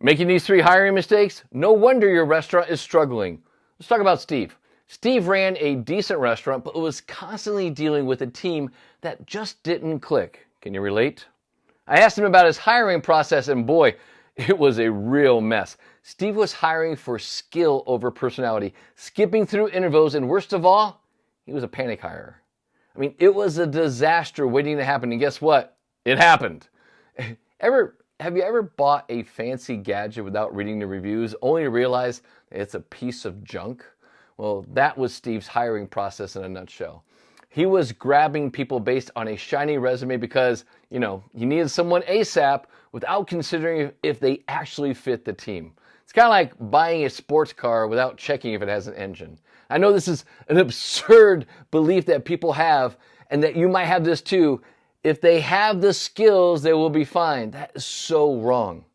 Making these 3 hiring mistakes? No wonder your restaurant is struggling. Let's talk about Steve. Steve ran a decent restaurant, but was constantly dealing with a team that just didn't click. Can you relate? I asked him about his hiring process, and boy, it was a real mess. Steve was hiring for skill over personality, skipping through interviews, and worst of all, he was a panic hire. I mean, it was a disaster waiting to happen, and guess what? It happened. Have you ever bought a fancy gadget without reading the reviews, only to realize it's a piece of junk? Well, that was Steve's hiring process in a nutshell. He was grabbing people based on a shiny resume because, he needed someone ASAP without considering if they actually fit the team. It's kind of like buying a sports car without checking if it has an engine. I know this is an absurd belief that people have, and that you might have this too. If they have the skills, they will be fine. That is so wrong.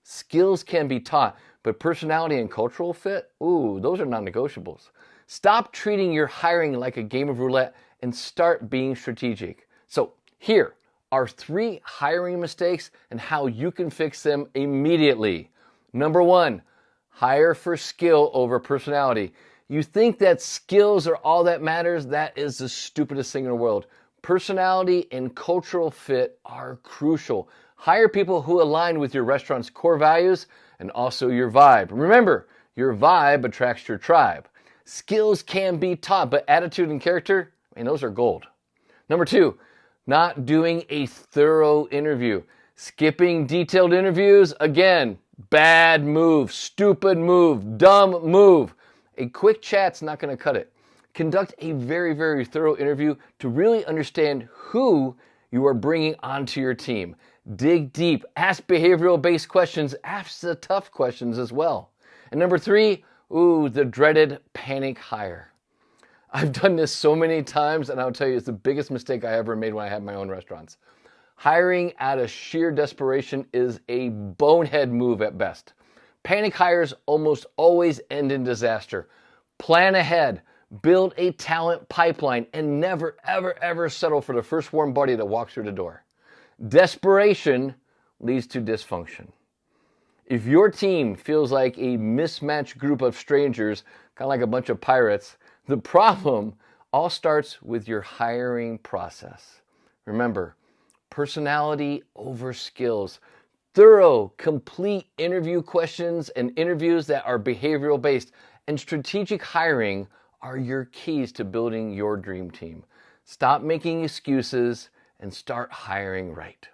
Skills can be taught, but personality and cultural fit, those are non-negotiables. Stop treating your hiring like a game of roulette and start being strategic. So here are 3 hiring mistakes and how you can fix them immediately. Number 1, hire for skill over personality. You think that skills are all that matters? That is the stupidest thing in the world. Personality and cultural fit are crucial. Hire people who align with your restaurant's core values and also your vibe. Remember, your vibe attracts your tribe. Skills can be taught, but attitude and character, those are gold. Number 2, not doing a thorough interview. Skipping detailed interviews, again, bad move, stupid move, dumb move. A quick chat's not going to cut it. Conduct a very, very thorough interview to really understand who you are bringing onto your team. Dig deep, ask behavioral-based questions, ask the tough questions as well. And number 3, the dreaded panic hire. I've done this so many times, and I'll tell you, it's the biggest mistake I ever made when I had my own restaurants. Hiring out of sheer desperation is a bonehead move at best. Panic hires almost always end in disaster. Plan ahead, build a talent pipeline, and never, ever, ever settle for the first warm body that walks through the door. Desperation leads to dysfunction. If your team feels like a mismatched group of strangers, kind of like a bunch of pirates, the problem all starts with your hiring process. Remember, personality over skills. Thorough, complete interview questions and interviews that are behavioral based, and strategic hiring are your keys to building your dream team. Stop making excuses and start hiring right.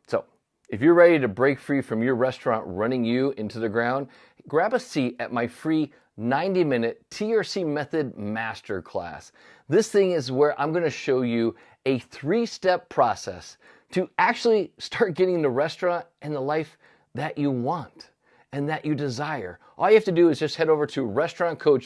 So, if you're ready to break free from your restaurant running you into the ground, grab a seat at my free 90-minute TRC Method Masterclass. This thing is where I'm going to show you a 3-step process to actually start getting the restaurant and the life that you want and that you desire. All you have to do is just head over to Restaurant Coach